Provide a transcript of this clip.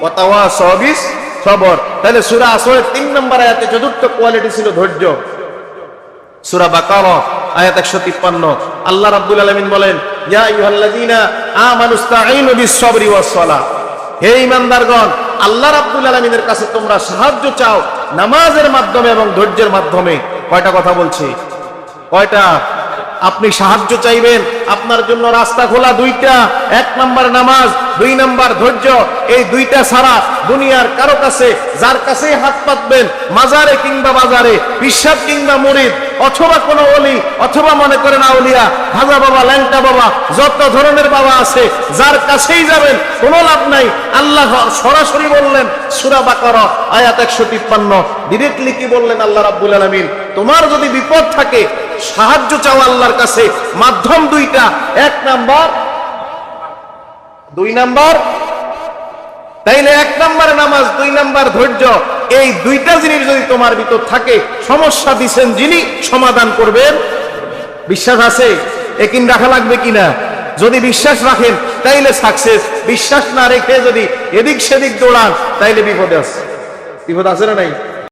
ওয়া তাওয়াসাউ বিস সবর। তাহলে সূরা আসরের 3 নম্বর আয়াতে চতুর্থ কোয়ালিটি ছিল ধৈর্য। সূরা বাকারা আয়াত 153 আল্লাহ রাব্বুল আলামিন বলেন, ইয়া আইয়ুহাল্লাযীনা আমানুস্তাঈনু বিস-সাবরি ওয়াস-সালাহ। হে ঈমানদারগণ, আল্লাহ রাব্বুল আলামিনের কাছে তোমরা সাহায্য চাও নামাজের মাধ্যমে এবং ধৈর্যের মাধ্যমে। কয়টা কথা বলছি? কয়টা? আপনি সাহায্য চাইবেন, আপনার জন্য রাস্তা খোলা দুইটা। 1 নাম্বার নামাজ, 2 নাম্বার ধৈর্য। এই দুইটা ছাড়া দুনিয়ার কারো কাছে, যার কাছেই হাত পাতবেন, মাজারে কিংবা বাজারে, পিশাব কিংবা মুরিদ অথবা কোনো ওলি অথবা মনে করেন আউলিয়া, খাজা বাবা, ল্যাংটা বাবা, যত ধরনের বাবা আছে, যার কাছেই যাবেন কোনো লাভ নাই। আল্লাহ সরাসরি বললেন সূরা বাকারা আয়াত 153 ডিরেক্টলি কি বললেন আল্লাহ রাব্বুল আলামিন? তোমার যদি বিপদ থাকে সাহায্য চাও আল্লাহর কাছে, মাধ্যম দুইটা। 1 নাম্বার, 2 নাম্বার। তাইলে 1 নাম্বার নামাজ, 2 নাম্বার ধৈর্য। এই দুইটা জিনিস যদি তোমার ভিতর থাকে, সমস্যা দিছেন যিনি, সমাধান করবেন। বিশ্বাস আছে? একিন রাখা লাগবে কিনা? যদি বিশ্বাস রাখেন তাইলে সাকসেস। বিশ্বাস না রেখে যদি এদিক সেদিক দৌড়ান তাইলে বিপদে আছে। বিপদ আছে না নাই?